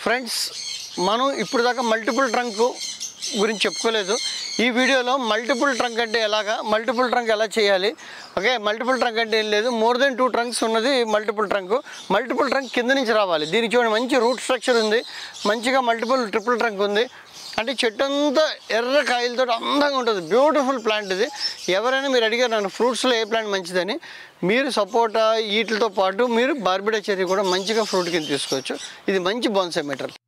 Friends, మనం ఇప్పుడు దాకా మల్టిపుల్ ట్రంక్ గురించి చెప్పుకోలేదు. ఈ వీడియోలో మల్టిపుల్ ట్రంక్ అంటే ఎలాగా, మల్టిపుల్ ట్రంక్ ఎలా చేయాలి. ఓకే, మల్టిపుల్ ట్రంక్ అంటే ఏం లేదు, మోర్ దెన్ 2 ట్రంక్స్ ఉన్నది మల్టిపుల్ ట్రంక్. మల్టిపుల్ ట్రంక్ కింద నుంచి రావాలి. దీనికి చూడండి, మంచి రూట్ స్ట్రక్చర్ ఉంది, మంచిగా ట్రిపుల్ ట్రంక్ ఉంది. అంటే చెట్టు అంతా ఎర్ర కాయలతో అందంగా ఉంటుంది. బ్యూటిఫుల్ ప్లాంట్ ఇది. ఎవరైనా మీరు అడిగారు నన్ను ఫ్రూట్స్లో ఏ ప్లాంట్ మంచిదని, మీరు సపోటా వీటితో పాటు మీరు బార్బిడా చెర్రీ కూడా మంచిగా ఫ్రూట్ కింద తీసుకోవచ్చు. ఇది మంచి బోన్సాయ్ మెటీరియల్.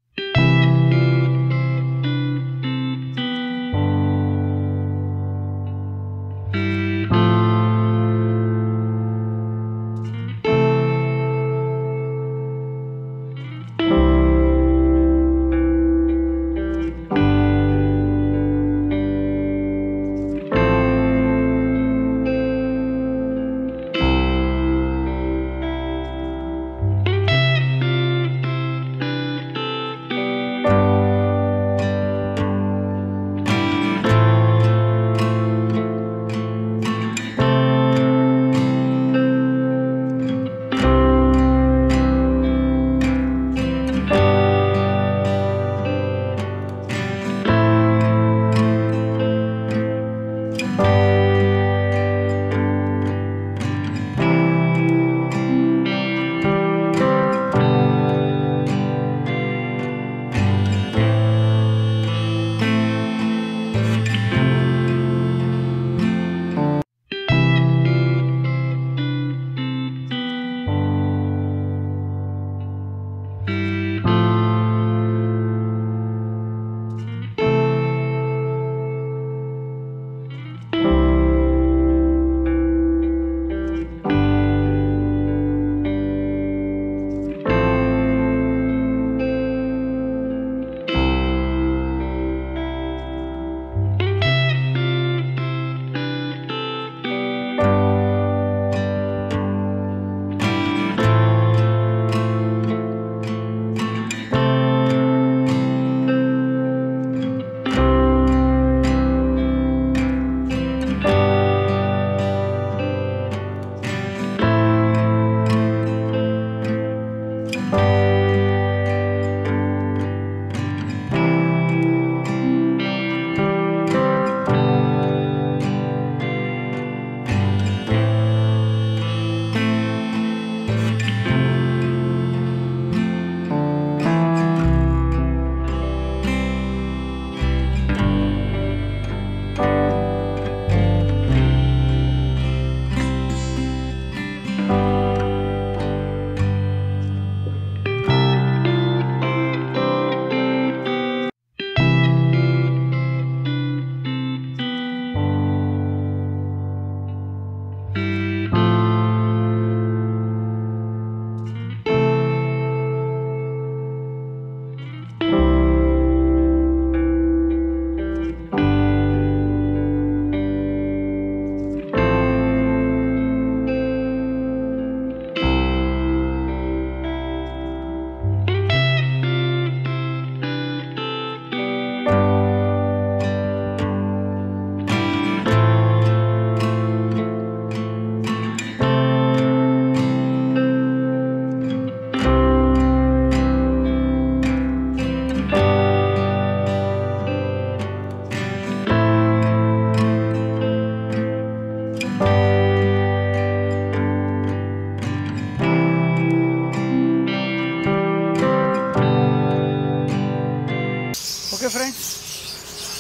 ఓకే ఫ్రెండ్స్,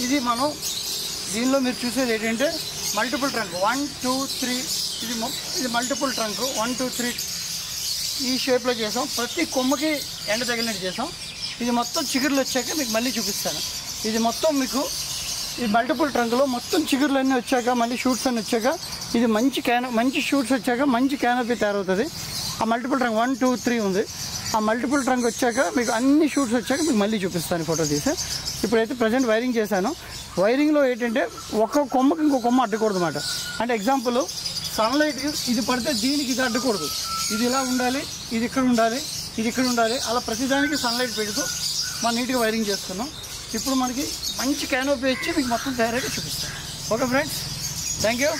ఇది మనం దీనిలో మీరు చూసేది ఏంటంటే మల్టిపుల్ ట్రంక్ 1 2 3. ఇది మల్టిపుల్ ట్రంక్ 1 2 3 ఈ షేప్లో చేసాం. ప్రతి కొమ్మకి ఎండ తగిలినట్టు చేసాం. ఇది మొత్తం చిగురులు వచ్చాక మీకు మళ్ళీ చూపిస్తాను. ఇది మొత్తం మీకు ఈ మల్టిపుల్ ట్రంక్లో మొత్తం చిగురులు అన్నీ వచ్చాక, మళ్ళీ షూట్స్ అన్నీ వచ్చాక, ఇది మంచి షూట్స్ వచ్చాక మంచి క్యానపీ తయారవుతుంది. ఆ మల్టిపుల్ ట్రంక్ 1 2 3 ఉంది. ఆ మల్టిపుల్ ట్రంక్ వచ్చాక మీకు అన్ని షూట్స్ వచ్చాక మీకు మళ్ళీ చూపిస్తాను ఫోటో తీసి. ఇప్పుడైతే ప్రజెంట్ వైరింగ్ చేశాను. వైరింగ్లో ఏంటంటే ఒక కొమ్మకి ఇంకో కొమ్మ అడ్డకూడదు అన్నమాట. అంటే ఎగ్జాంపుల్, సన్లైట్ ఇది పడితే దీనికి ఇది అడ్డకూడదు. ఇది ఇలా ఉండాలి, ఇది ఇక్కడ ఉండాలి, ఇది ఇక్కడ ఉండాలి. అలా ప్రతిదానికి సన్లైట్ పెడుతూ మనం నీట్గా వైరింగ్ చేసుకున్నాం. ఇప్పుడు మనకి మంచి క్యానోపీ ఇచ్చి మీకు మొత్తం తయారైతే చూపిస్తాను. Okay friends, thank you.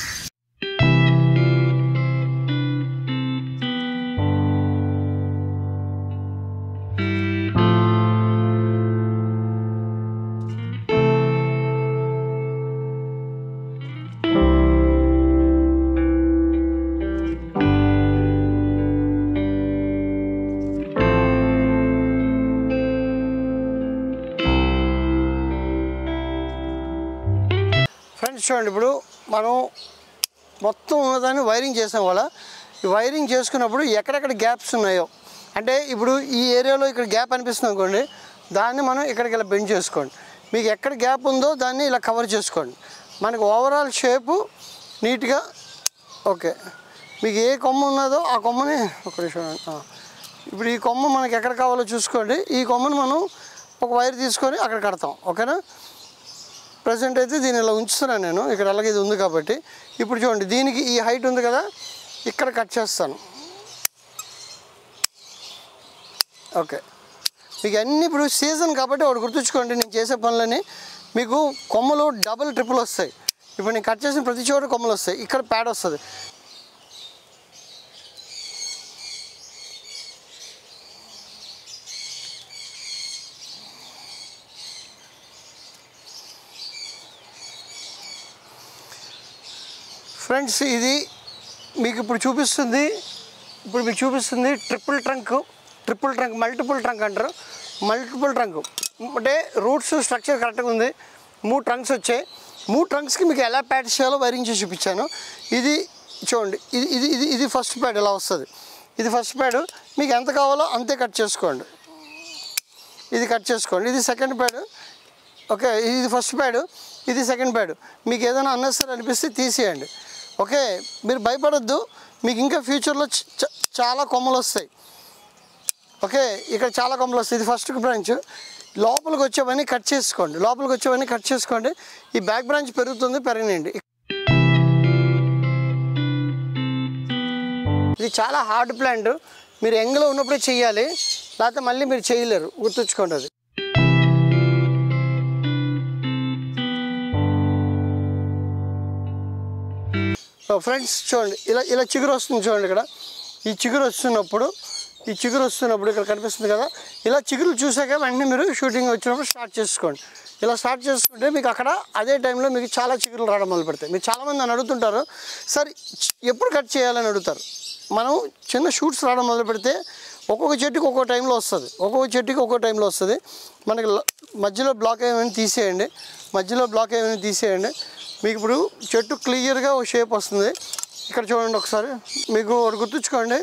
Friends చూడండి, ఇప్పుడు మనం మొత్తం ఉన్నదాన్ని వైరింగ్ చేసాం వల్ల ఈ వైరింగ్ చేసుకున్నప్పుడు ఎక్కడెక్కడ గ్యాప్స్ ఉన్నాయో, అంటే ఇప్పుడు ఈ ఏరియాలో ఇక్కడ గ్యాప్ అనిపిస్తుంది అనుకోండి, దాన్ని మనం ఇక్కడికి ఇలా బెండ్ చేసుకోండి. మీకు ఎక్కడ గ్యాప్ ఉందో దాన్ని ఇలా కవర్ చేసుకోండి. మనకు ఓవరాల్ షేపు నీట్గా ఓకే. మీకు ఏ కొమ్మ ఉన్నదో ఆ కొమ్మని ఒక నిమిషం, ఇప్పుడు ఈ కొమ్మ మనకి ఎక్కడ కావాలో చూసుకోండి. ఈ కొమ్మను మనం ఒక వైర్ తీసుకొని అక్కడ కడతాం. ఓకేనా? ప్రజెంట్ అయితే దీన్ని ఇలా ఉంచుతున్నాను నేను, ఇక్కడ అలాగే ఇది ఉంది కాబట్టి. ఇప్పుడు చూడండి, దీనికి ఈ హైట్ ఉంది కదా, ఇక్కడ కట్ చేస్తాను. ఓకే, మీకు అన్నీ ఇప్పుడు సీజన్ కాబట్టి ఒకటి గుర్తుంచుకోండి, నేను చేసే పనులని మీకు కొమ్మలు డబుల్ ట్రిపుల్ వస్తాయి. ఇప్పుడు నేను కట్ చేసిన ప్రతి చోట కొమ్మలు వస్తాయి, ఇక్కడ ప్యాడ్ వస్తుంది. ఫ్రెండ్స్, ఇది మీకు ఇప్పుడు చూపిస్తుంది ట్రిపుల్ ట్రంక్, మల్టిపుల్ ట్రంక్ అంటారు. మల్టిపుల్ ట్రంక్ అంటే రూట్స్ స్ట్రక్చర్ కరెక్ట్గా ఉంది. 3 ట్రంక్స్ వచ్చాయి. 3 ట్రంక్స్కి మీకు ఎలా ప్యాడ్ చేయాలో వైరింగ్ చేసి చూపించాను. ఇది చూడండి, ఇది ఫస్ట్ ప్యాడ్ ఇలా వస్తుంది. ఇది ఫస్ట్ ప్యాడ్, మీకు ఎంత కావాలో అంతే కట్ చేసుకోండి. ఇది కట్ చేసుకోండి. ఇది సెకండ్ ప్యాడ్. ఓకే, ఇది ఫస్ట్ ప్యాడ్, ఇది సెకండ్ ప్యాడ్. మీకు ఏదైనా అన్నెసరీ అనిపిస్తే తీసేయండి. ఓకే, మీరు భయపడొద్దు, మీకు ఇంకా ఫ్యూచర్లో చాలా కొమ్మలు వస్తాయి. ఓకే, ఇక్కడ చాలా కొమ్మలు వస్తాయి. ఇది ఫస్ట్ బ్రాంచ్. లోపలికి వచ్చేవన్నీ కట్ చేసుకోండి. ఈ బ్యాక్ బ్రాంచ్ పెరగనియండి. ఇది చాలా హార్డ్ ప్లాంట్, మీరు యంగ్లో ఉన్నప్పుడే చేయాలి, లేకపోతే మళ్ళీ మీరు చేయలేరు, గుర్తుంచుకోండి అది. ఫ్రెండ్స్ చూడండి, ఇలా చిగురు వస్తుంది చూడండి. ఇక్కడ ఈ చిగురు వస్తున్నప్పుడు ఇక్కడ కనిపిస్తుంది కదా, ఇలా చిగురులు చూసాక వెంటనే మీరు షూటింగ్ వచ్చినప్పుడు స్టార్ట్ చేసుకోండి. ఇలా స్టార్ట్ చేసుకుంటే మీకు అక్కడ అదే టైంలో మీకు చాలా చిగురులు రావడం మొదలు పెడతాయి. మీరు చాలామంది నన్ను అడుగుతుంటారు, సార్ ఎప్పుడు కట్ చేయాలని అడుగుతారు. మనం చిన్న షూట్స్ రావడం మొదలు పెడితే ఒక్కొక్క చెట్టుకి ఒక్కో టైంలో వస్తుంది. మనకి మధ్యలో బ్లాక్ ఏమైనా తీసేయండి. మీకు ఇప్పుడు చెట్టు క్లియర్గా ఒక షేప్ వస్తుంది. ఇక్కడ చూడండి ఒకసారి, మీకు ఒకటి గుర్తుంచుకోండి,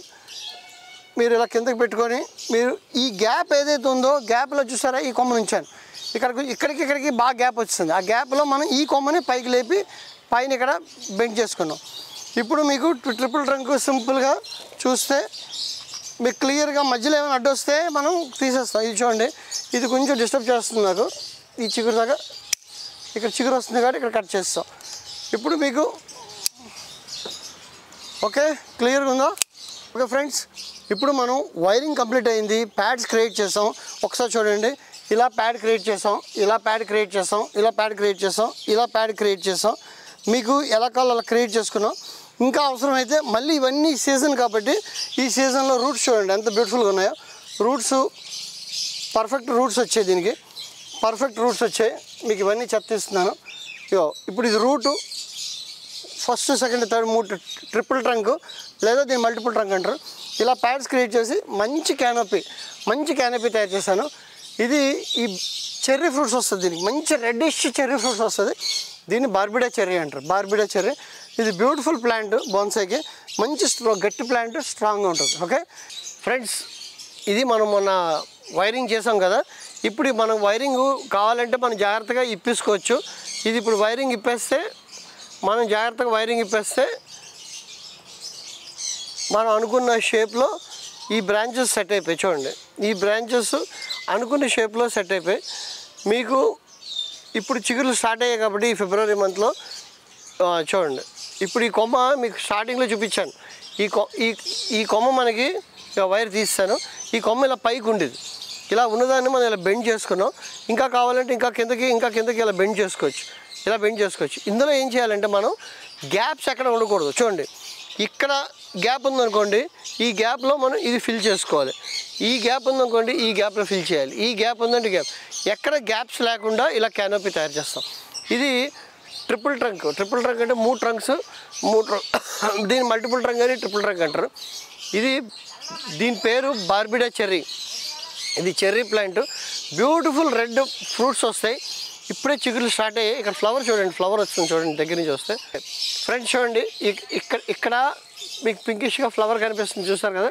మీరు ఇలా కిందకి పెట్టుకొని మీరు ఈ గ్యాప్ ఏదైతే ఉందో గ్యాప్లో చూసారా, ఈ కొమ్మ ఉంచాను. ఇక్కడికి బాగా గ్యాప్ వచ్చింది. ఆ గ్యాప్లో మనం ఈ కొమ్మని పైకి లేపి పైన ఇక్కడ బెండ్ చేసుకున్నాం. ఇప్పుడు మీకు ట్రిపుల్ ట్రంక్ సింపుల్గా చూస్తే మీకు క్లియర్గా మధ్యలో ఏమైనా అడ్డు వస్తే మనం తీసేస్తాం. ఇది చూడండి, ఇది కొంచెం డిస్టర్బ్ చేస్తుంది నాకు. ఈ చిగురు దాకా ఇక్కడ చిగురు వస్తుంది కాబట్టి ఇక్కడ కట్ చేస్తాం. ఇప్పుడు మీకు ఓకే, క్లియర్గా ఉందా? ఓకే ఫ్రెండ్స్, ఇప్పుడు మనం వైరింగ్ కంప్లీట్ అయింది, ప్యాడ్స్ క్రియేట్ చేసాం. ఒకసారి చూడండి, ఇలా ప్యాడ్ క్రియేట్ చేసాం. మీకు ఎలా కావాలో అలా క్రియేట్ చేసుకున్నాం. ఇంకా అవసరమైతే మళ్ళీ ఇవన్నీ సీజన్ కాబట్టి ఈ సీజన్లో రూట్స్ చూడండి ఎంత బ్యూటిఫుల్గా ఉన్నాయో. రూట్స్ పర్ఫెక్ట్ రూట్స్ వచ్చాయి, దీనికి పర్ఫెక్ట్ రూట్స్ వచ్చాయి. మీకు ఇవన్నీ చెప్తున్నాను. ఇప్పుడు ఇది root first, second, third 3 triple trunk లేదా దీన్ని మల్టిపుల్ ట్రంక్ అంటారు. ఇలా ప్యాడ్స్ క్రియేట్ చేసి మంచి క్యానోపీ తయారు చేశాను. ఇది ఈ చెర్రీ ఫ్రూట్స్ వస్తుంది, దీనికి మంచి రెడ్డిష్ చెర్రీ ఫ్రూట్స్ వస్తుంది. దీన్ని బార్బిడా చెర్రీ అంటారు. ఇది బ్యూటిఫుల్ ప్లాంట్, బోన్సాయికి మంచి గట్టి ప్లాంట్, స్ట్రాంగ్గా ఉంటుంది. ఓకే ఫ్రెండ్స్, ఇది మనం మొన్న వైరింగ్ చేసాం కదా, ఇప్పుడు మనం వైరింగ్ కావాలంటే మనం జాగ్రత్తగా ఇప్పేసుకోవచ్చు. ఇది ఇప్పుడు వైరింగ్ ఇప్పేస్తే మనం అనుకున్న షేప్లో ఈ బ్రాంచెస్ సెట్ అయిపోయి చూడండి. ఈ బ్రాంచెస్ అనుకున్న షేప్లో సెట్ అయిపోయి మీకు ఇప్పుడు చిగురులు స్టార్ట్ అయ్యాయి కాబట్టి ఈ ఫిబ్రవరి మంత్లో చూడండి. ఇప్పుడు ఈ కొమ్మ మీకు స్టార్టింగ్లో చూపించాను. ఈ కొమ్మ మనకి వైర్ తీస్తాను. ఈ కొమ్మ ఇలా పైకి ఉండేది, ఇలా ఉన్నదాన్ని మనం ఇలా బెండ్ చేసుకున్నాం. ఇంకా కావాలంటే ఇంకా కిందకి ఇలా బెండ్ చేసుకోవచ్చు. ఇందులో ఏం చేయాలంటే మనం గ్యాప్స్ ఎక్కడ ఉండకూడదు. చూడండి, ఇక్కడ గ్యాప్ ఉందనుకోండి, ఈ గ్యాప్లో మనం ఇది ఫిల్ చేసుకోవాలి. ఈ గ్యాప్ ఉందనుకోండి, ఈ గ్యాప్లో ఫిల్ చేయాలి. ఈ గ్యాప్ ఉందంటే ఎక్కడ గ్యాప్స్ లేకుండా ఇలా క్యానోపీ తయారు చేస్తాం. ఇది ట్రిపుల్ ట్రంక్ అంటే 3 ట్రంక్స్, దీని మల్టిపుల్ ట్రంక్ అని ట్రిపుల్ ట్రంక్ అంటారు. దీని పేరు బార్బిడా చెర్రీ. ఇది cherry plant, beautiful red fruits వస్తాయి. ఇప్పుడే చిగురులు స్టార్ట్ అయ్యాయి. ఇక్కడ ఫ్లవర్ చూడండి, ఫ్లవర్ వస్తుంది చూడండి దగ్గర నుంచి వస్తే. ఫ్రెండ్స్ చూడండి, ఇక్కడ మీకు పింకిష్గా ఫ్లవర్ కనిపిస్తుంది చూస్తారు కదా,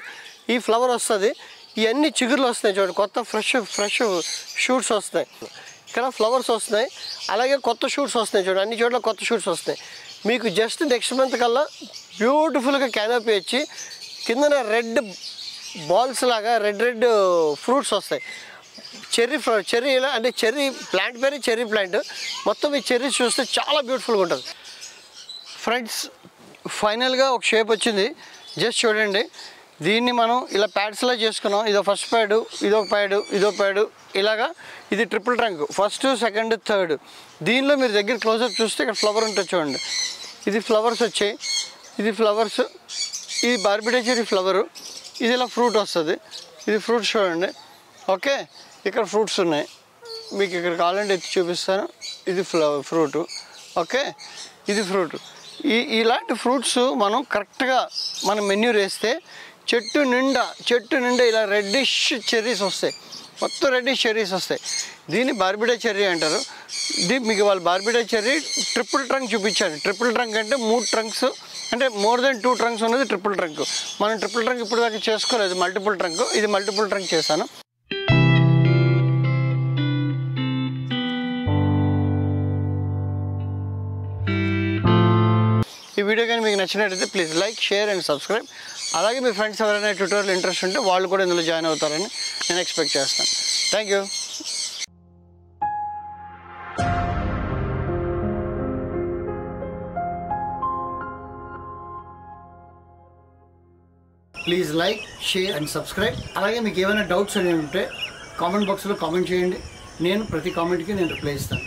ఈ ఫ్లవర్ వస్తుంది. ఇవన్నీ చిగురులు వస్తాయి చూడండి, కొత్త ఫ్రెష్ షూట్స్ వస్తాయి. ఇక్కడ ఫ్లవర్స్ వస్తున్నాయి, అలాగే కొత్త షూట్స్ వస్తాయి చూడండి, అన్ని చోట్ల కొత్త షూట్స్ వస్తాయి. మీకు జస్ట్ నెక్స్ట్ మంత్ కల్లా బ్యూటిఫుల్గా క్యానోపీ వచ్చి కిందన రెడ్ బాల్స్ లాగా రెడ్ ఫ్రూట్స్ వస్తాయి. చెర్రీ ఇలా అంటే చెర్రీ ప్లాంట్ పేరు చెర్రీ ప్లాంట్. మొత్తం ఈ చెర్రీస్ చూస్తే చాలా బ్యూటిఫుల్గా ఉంటుంది. ఫ్రెండ్స్ ఫైనల్గా ఒక షేప్ వచ్చింది, జస్ట్ చూడండి. దీన్ని మనం ఇలా ప్యాడ్స్లా చేసుకున్నాం. ఇదో ఫస్ట్ ప్యాడు, ఇదో ప్యాడు ఇలాగా. ఇది triple trunk, first second third. దీనిలో మీరు దగ్గర క్లోజప్ చూస్తే ఇక్కడ ఫ్లవర్ ఉంటుంది చూడండి. ఇది ఫ్లవర్స్ వచ్చాయి, ఇది ఫ్లవర్స్, ఇది బార్బిడే చెర్రీ ఫ్లవరు. ఇది ఇలా ఫ్రూట్ వస్తుంది, ఇది ఫ్రూట్స్ చూడండి. ఓకే, ఇక్కడ ఫ్రూట్స్ ఉన్నాయి, మీకు ఇక్కడ కావాలంటే ఎత్తి చూపిస్తాను. ఇది ఫ్రూటు. ఓకే, ఇది ఫ్రూట్. ఇలాంటి ఫ్రూట్స్ మనం కరెక్ట్గా మనం మెన్యూ వేస్తే చెట్టు నిండా ఇలా రెడ్డిష్ చెర్రీస్ వస్తాయి, మొత్తం రెడ్డిష్ చెర్రీస్ వస్తాయి. దీన్ని బార్బిడే చెర్రీ అంటారు. మీకు వాళ్ళు బార్బిడే చెర్రీ ట్రిపుల్ ట్రంక్ చూపించాను. ట్రిపుల్ ట్రంక్ అంటే 3 ట్రంక్స్, అంటే మోర్ దెన్ 2 ట్రంక్స్ ఉన్నది ట్రిపుల్ ట్రంక్. మనం ట్రిపుల్ ట్రంక్ ఇప్పుడు దాకా చేసుకోలేదు, మల్టిపుల్ ట్రంక్. ఇది మల్టిపుల్ ట్రంక్ చేశాను. ఈ వీడియో కానీ మీకు నచ్చినట్టయితే please like, share and subscribe. అలాగే మీ ఫ్రెండ్స్ ఎవరైనా ట్యూటోరియల్ ఇంట్రెస్ట్ ఉంటే వాళ్ళు కూడా ఇందులో జాయిన్ అవుతారని నేను ఎక్స్పెక్ట్ చేస్తాను. Thank you. Please like, share and subscribe. అలాగే మీకు ఏమైనా డౌట్స్ అనేవి ఉంటే కామెంట్ బాక్స్లో కామెంట్ చేయండి. నేను ప్రతి కామెంట్కి రిప్లై ఇస్తాను.